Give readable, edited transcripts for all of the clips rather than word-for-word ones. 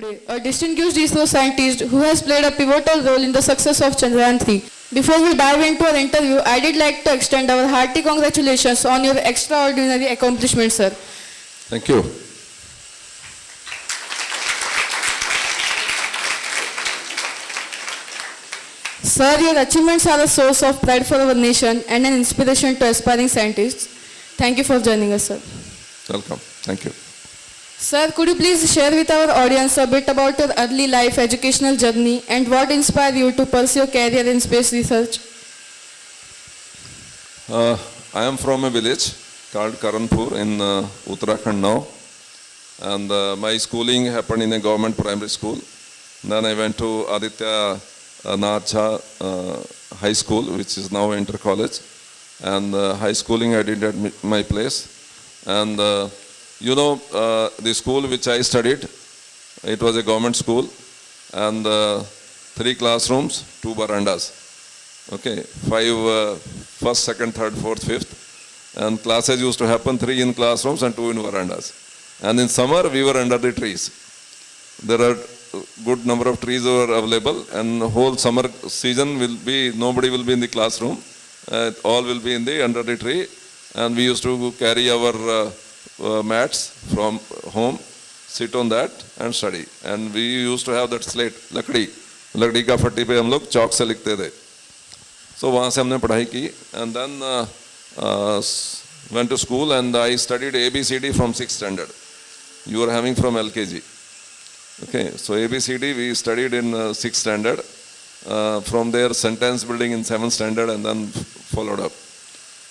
today, a distinguished ISRO scientist who has played a pivotal role in the success of Chandrayaan 3. Before we dive into our interview, I did like to extend our hearty congratulations on your extraordinary accomplishment, sir. Thank you. Sir, your achievements are a source of pride for our nation and an inspiration to aspiring scientists. Thank you for joining us, sir. Welcome. Thank you. Sir, could you please share with our audience a bit about your early life educational journey and what inspired you to pursue your career in space research? I am from a village called Karanpur in Uttarakhand now. And my schooling happened in a government primary school. Then I went to Aditya Nacha High School, which is now Inter College. And high schooling I did at my place. And the school which I studied, it was a government school. And 3 classrooms, 2 verandas. Okay, 5, first, second, third, fourth, fifth. And classes used to happen 3 in classrooms and 2 in verandas. And in summer, we were under the trees. There are good number of trees were available, and whole summer season will be, nobody will be in the classroom. All will be in the under the tree. And we used to carry our mats from home, sit on that and study. And we used to have that slate, लकड़ी का फट्टी पे हम लोग चौक से लिखते थे. So वहाँ से हमने पढ़ाई की, and then went to school, and I studied ABCD from 6th standard. You are having from LKG. Okay, so ABCD we studied in 6th standard. From there sentence building in 7th standard, and then followed up.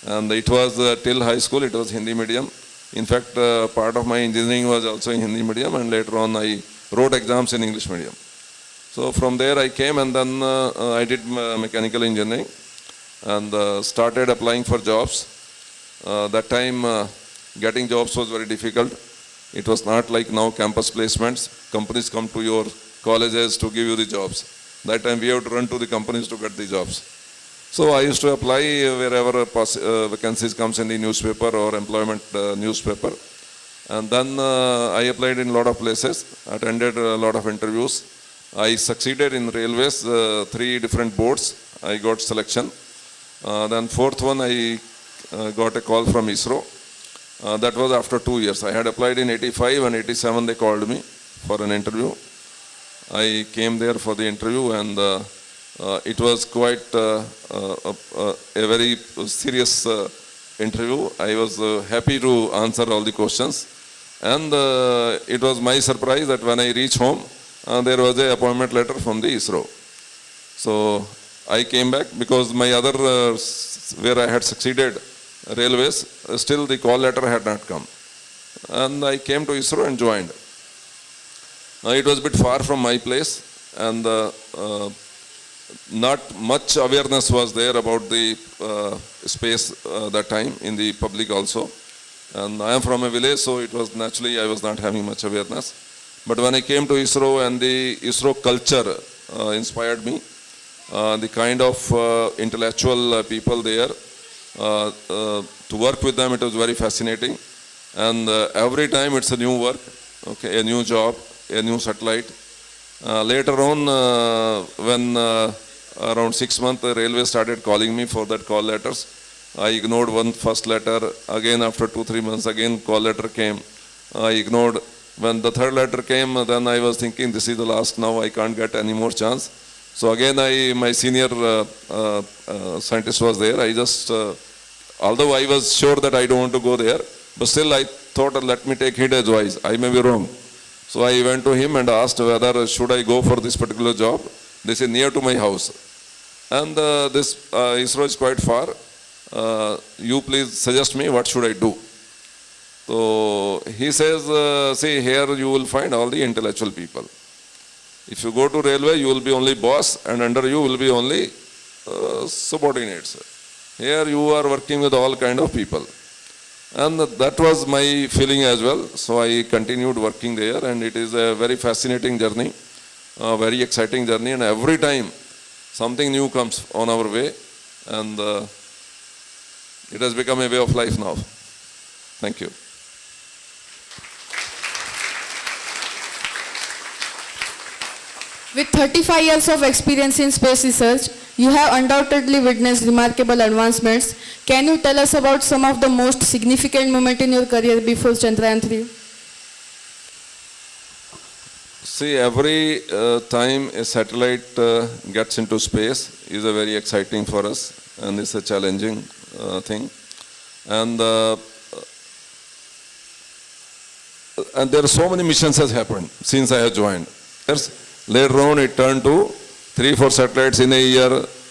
And it was till high school, it was Hindi medium. In fact, part of my engineering was also in Hindi medium, and later on I wrote exams in English medium. So from there I came, and then I did mechanical engineering and started applying for jobs. That time getting jobs was very difficult. It was not like now campus placements. Companies come to your colleges to give you the jobs. That time we have to run to the companies to get the jobs. So I used to apply wherever vacancies comes in the newspaper or employment newspaper. And then I applied in a lot of places, attended a lot of interviews. I succeeded in railways, 3 different boards. I got selection. Then 4th one, I got a call from ISRO. That was after 2 years. I had applied in 85 and 87 they called me for an interview. I came there for the interview, and it was quite a very serious interview. I was happy to answer all the questions. And it was my surprise that when I reached home, there was an appointment letter from the ISRO. So I came back because my other, where I had succeeded, railways, still the call letter had not come. And I came to ISRO and joined. It was a bit far from my place, and not much awareness was there about the space that time in the public also. And I am from a village, so it was naturally I was not having much awareness. But when I came to ISRO, and the ISRO culture inspired me, the kind of intellectual people there, to work with them, it was very fascinating. And every time it's a new work, okay, a new job, a new satellite. Later on, when around 6 months, the railway started calling me for that call letters. I ignored one first letter. Again, after 2-3 months, again call letter came. I ignored. When the 3rd letter came, then I was thinking, this is the last now, I can't get any more chance. So again, my senior scientist was there. I just, although I was sure that I don't want to go there, but still I thought, let me take his advice. I may be wrong. So I went to him and asked whether should I go for this particular job. This is near to my house. And this ISRO is quite far. You please suggest me what should I do. So he says, see, here you will find all the intellectual people. If you go to railway, you will be only boss, and under you will be only subordinates. Here you are working with all kind of people. And that was my feeling as well. So I continued working there, and it is a very fascinating journey, a very exciting journey, and every time something new comes on our way, and it has become a way of life now. Thank you. With 35 years of experience in space research, you have undoubtedly witnessed remarkable advancements. Can you tell us about some of the most significant moments in your career before Chandrayaan 3? See, every time a satellite gets into space is a very exciting for us, and it's a challenging thing. And there are so many missions has happened since I have joined. Later on, it turned to 3-4 satellites in a year,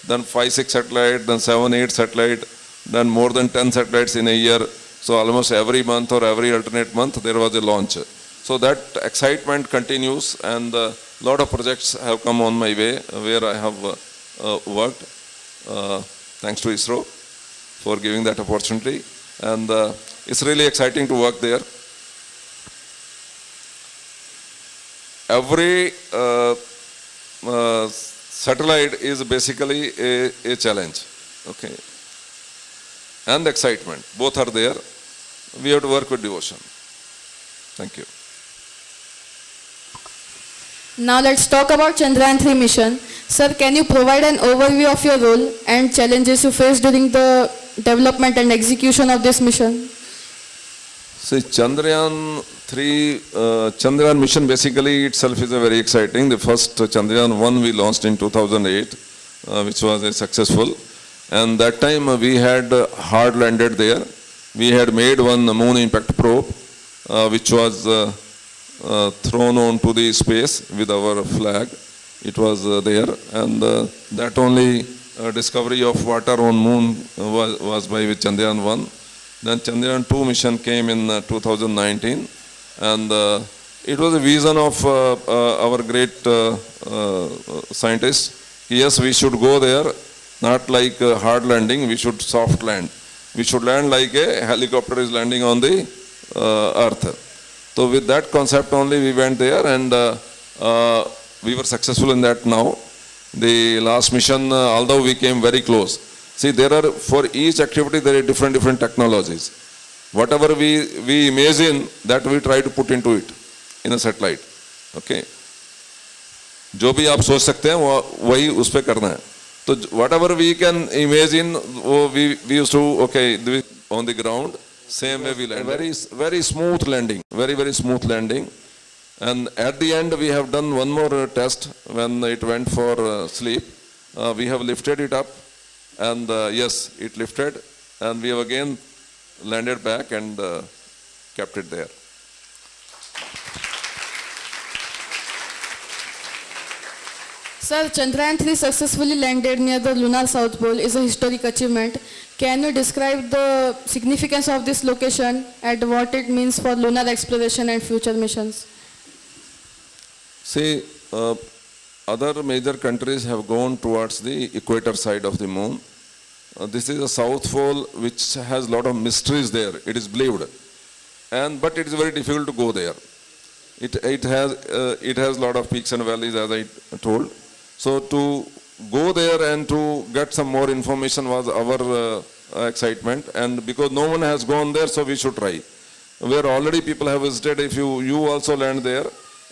then 5-6 satellites, then 7-8 satellites, then more than 10 satellites in a year. So almost every month or every alternate month, there was a launch. So that excitement continues, and a lot of projects have come on my way where I have worked. Thanks to ISRO for giving that opportunity. And it's really exciting to work there. Every satellite is basically a challenge, okay, and excitement. Both are there. We have to work with devotion. Thank you. Now let's talk about Chandrayaan 3 mission. Sir, can you provide an overview of your role and challenges you faced during the development and execution of this mission? See, Chandrayaan 3, Chandrayaan mission basically itself is a very exciting. The first Chandrayaan 1 we launched in 2008, which was a successful. And that time we had hard landed there. We had made one moon impact probe, which was thrown onto the space with our flag. It was there, and that only discovery of water on moon was by with Chandrayaan 1. Then Chandrayaan 2 mission came in 2019, and it was a vision of our great scientists. Yes, we should go there, not like hard landing, we should soft land. We should land like a helicopter is landing on the earth. So with that concept only we went there, and we were successful in that now. The last mission, although we came very close. See, there are, for each activity there are different technologies. Whatever we imagine, that we try to put into it in a satellite. Okay. जो भी आप सोच सकते हैं वही उस पे करना है. तो whatever we can imagine, we used to, okay, on the ground, same way we land. Very smooth landing, very smooth landing. And at the end we have done one more test when it went for sleep. We have lifted it up, and yes, it lifted, and we have again landed back and kept it there. Sir, Chandrayaan 3 successfully landed near the lunar south pole is a historic achievement. Can you describe the significance of this location and what it means for lunar exploration and future missions? See, other major countries have gone towards the equator side of the moon. This is a south pole which has a lot of mysteries there. It is believed, but it is very difficult to go there. It has a lot of peaks and valleys, as I told. So to go there and to get some more information was our excitement, and because no one has gone there, so we should try. Where already people have visited, if you also land there,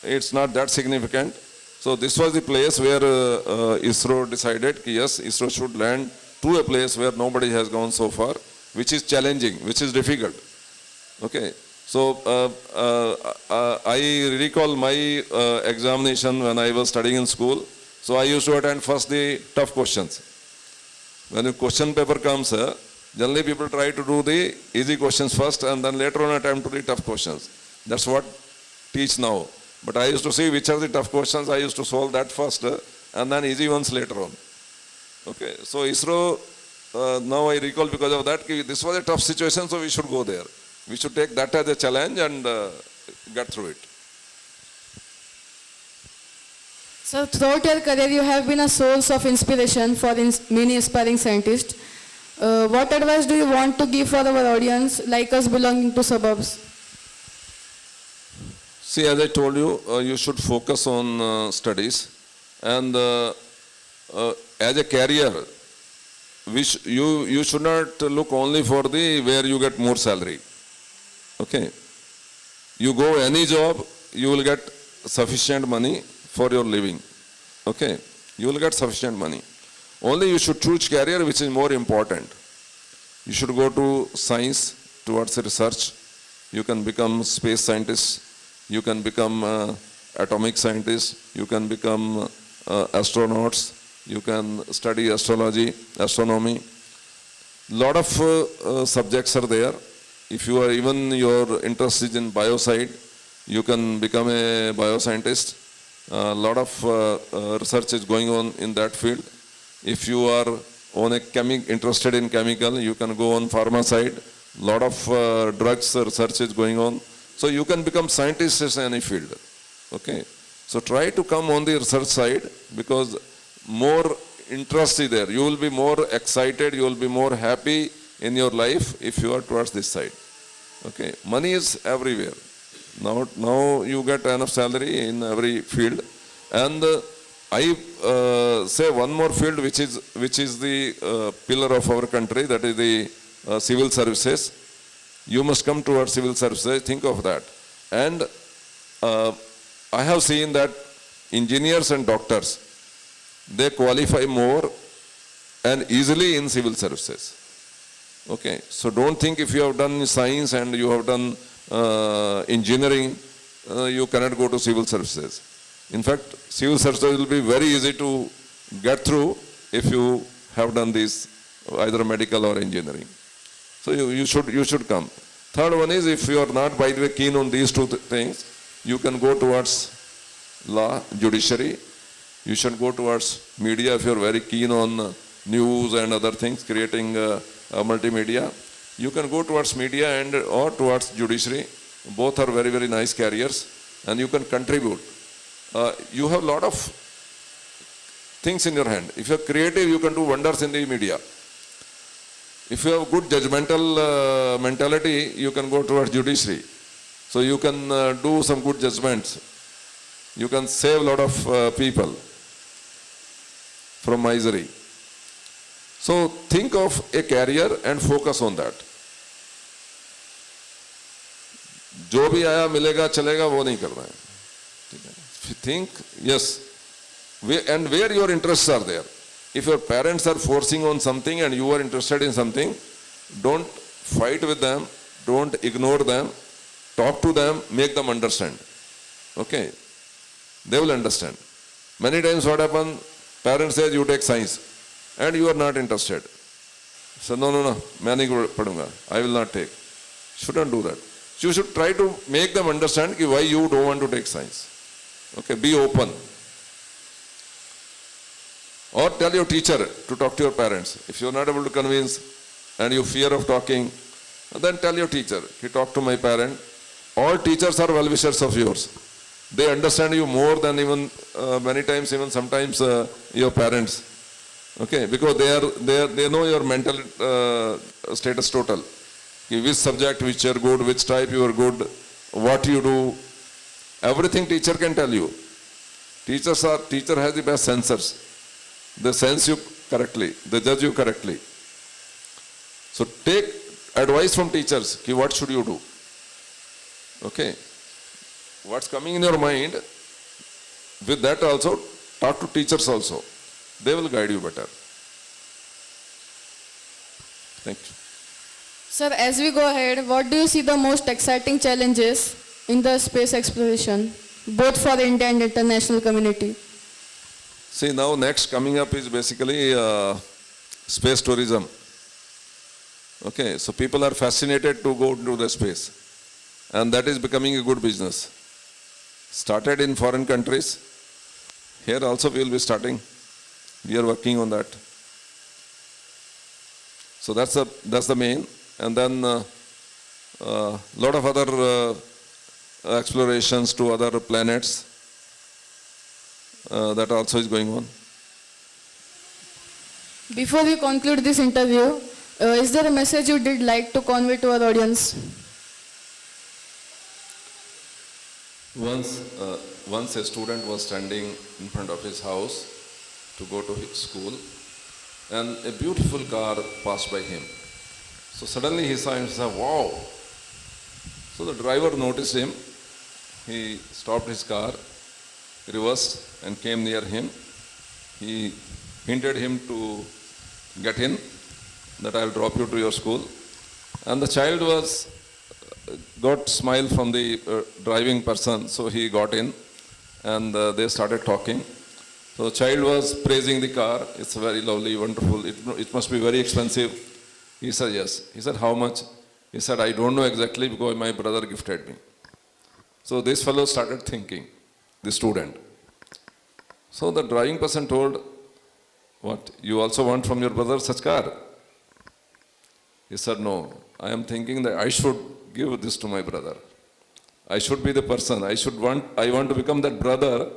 it's not that significant. So this was the place where ISRO decided, yes, ISRO should land to a place where nobody has gone so far, which is challenging, which is difficult. Okay. So I recall my examination when I was studying in school. So I used to attend first the tough questions. When the question paper comes, generally people try to do the easy questions first and then later on attempt to the tough questions. That's what teach now. But I used to see which are the tough questions, I used to solve that first and then easy ones later on. Okay, so ISRO, now I recall because of that, this was a tough situation, so we should go there. We should take that as a challenge and get through it. So throughout your career, you have been a source of inspiration for many aspiring scientists. What advice do you want to give for our audience, like us belonging to suburbs? See, as I told you, you should focus on studies, and as a career, you should not look only for where you get more salary. Okay, you go any job, you will get sufficient money for your living. Okay, you will get sufficient money. Only you should choose career which is more important. You should go to science towards research. You can become space scientist. You can become atomic scientist. You can become astronauts. You can study astrology, astronomy. Lot of subjects are there. If you are even your interest is in bio side, you can become a bioscientist. A lot of research is going on in that field. If you are interested in chemical, you can go on pharma side. Lot of drugs research is going on. So you can become scientist in any field. Okay. So try to come on the research side because more interest is there. You will be more excited, you will be more happy in your life if you are towards this side. Okay. Money is everywhere. Now you get enough salary in every field. And I say one more field which is the pillar of our country, that is the civil services. You must come towards civil services, think of that. And I have seen that engineers and doctors, they qualify more and easily in civil services. Okay, so don't think if you have done science and you have done engineering, you cannot go to civil services. In fact, civil services will be very easy to get through if you have done this, either medical or engineering. So you should come. Third one is, if you are not, by the way, keen on these two things, you can go towards law, judiciary. You should go towards media if you are very keen on news and other things, creating multimedia. You can go towards media and or towards judiciary. Both are very, very nice careers, and you can contribute. You have a lot of things in your hand. If you are creative, you can do wonders in the media. If you have good judgmental mentality, you can go towards judiciary. So you can do some good judgments. You can save a lot of people from misery. So think of a career and focus on that. जो भी आया मिलेगा चलेगा वो नहीं करना है. Think, yes, and where your interests are there. If your parents are forcing on something and you are interested in something, don't fight with them, don't ignore them, talk to them, make them understand. Okay, they will understand. Many times what happens, parents say you take science and you are not interested. So no, मैं नहीं पढ़ूंगा, I will not take. Shouldn't do that. You should try to make them understand why you don't want to take science. Okay, be open. Or tell your teacher to talk to your parents. If you are not able to convince and you fear of talking, then tell your teacher, he talked to my parent. All teachers are well-wishers of yours. They understand you more than even many times, even sometimes your parents. Okay, because they know your mental status total. Which subject, which you are good, which type you are good, what you do. Everything teacher can tell you. Teacher has the best sensors. They sense you correctly. They judge you correctly. So take advice from teachers. What should you do? Okay. What's coming in your mind, with that also, talk to teachers also. They will guide you better. Thank you. Sir, as we go ahead, what do you see the most exciting challenges in the space exploration, both for India and international community? See, now next coming up is basically space tourism. Okay, so people are fascinated to go into the space, and that is becoming a good business. Started in foreign countries. Here also we will be starting. We are working on that. So that's the main. And then lot of other explorations to other planets. That also is going on. Before we conclude this interview, is there a message you did like to convey to our audience? Once a student was standing in front of his house to go to his school, and a beautiful car passed by him. So suddenly he saw and said, wow. So the driver noticed him. He stopped his car, reversed and came near him He hinted him to get in, that I'll drop you to your school. And the child got smile from the driving person, so he got in, and they started talking. So the child was praising the car. It's very lovely, wonderful. It must be very expensive. He said, yes. He said, how much? He said, I don't know exactly because my brother gifted me. So this fellow started thinking, the student. So the driving person told, what, you also want from your brother such car? He said, no, I am thinking that I should give this to my brother. I should be the person. I want to become that brother,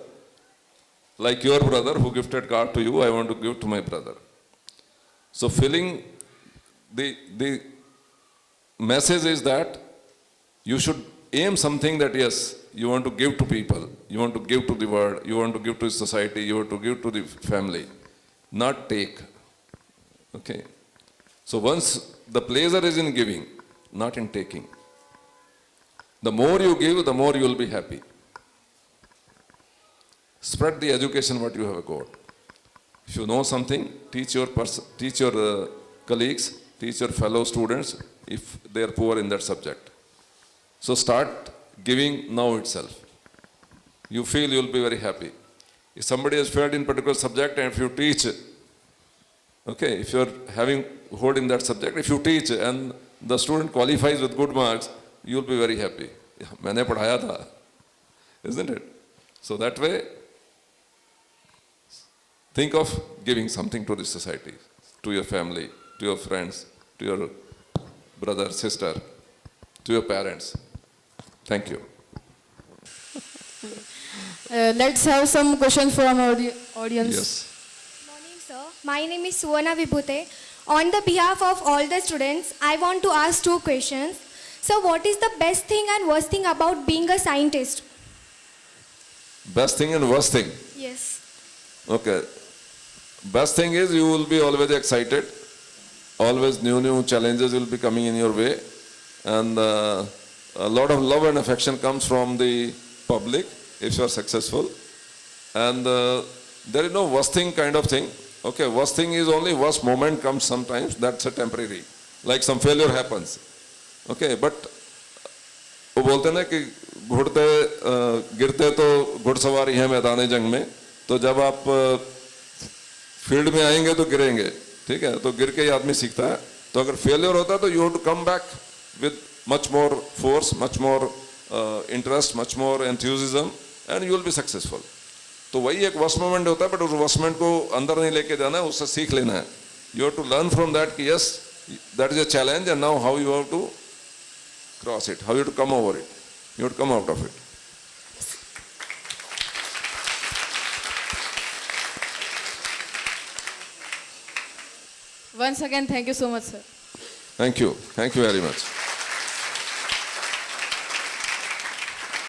like your brother who gifted car to you, I want to give to my brother. So feeling the message is that you should aim something that yes, you want to give to people, you want to give to the world, you want to give to society, you want to give to the family, not take. Okay. So once the pleasure is in giving, not in taking. The more you give, the more you will be happy. Spread the education what you have got. If you know something, teach your colleagues, teach your fellow students if they are poor in that subject. So start giving now itself. You feel you will be very happy. If somebody has failed in particular subject and if you teach, okay, if you are having hold in that subject, if you teach and the student qualifies with good marks, you will be very happy. मैंने पढ़ाया था, isn't it? So that way, think of giving something to the society, to your family, to your friends, to your brother, sister, to your parents. Thank you. Let's have some questions from our audience. Yes. Morning, sir. My name is Suvarna Vibhute. On the behalf of all the students, I want to ask two questions. So, what is the best thing and worst thing about being a scientist? Best thing and worst thing. Yes. Okay. Best thing is you will be always excited. Always new challenges will be coming in your way. And a lot of love and affection comes from the public if you are successful. And there is no worst thing kind of thing. Okay, worst thing is only worst moment comes sometimes. That's a temporary. Like some failure happens. Okay, but वो बोलते हैं ना कि घुटते गिरते तो घुड़सवारी है मैदान जंग में, तो जब आप फील्ड में आएंगे तो गिरेंगे, ठीक है, तो गिर के ही आदमी सीखता है. तो अगर फेलियर होता है तो you have to come back with much more force, much more interest, much more enthusiasm and you will be successful. तो वही एक वर्स्ट मोमेंट होता है, बट उस वर्स्ट मोमेंट को अंदर नहीं लेके जाना है, उससे सीख लेना है. You have to learn from that कि yes that is a challenge and now how you have to cross it, how you have to come over it, you have to come out of it. Once again, thank you so much, sir. Thank you very much.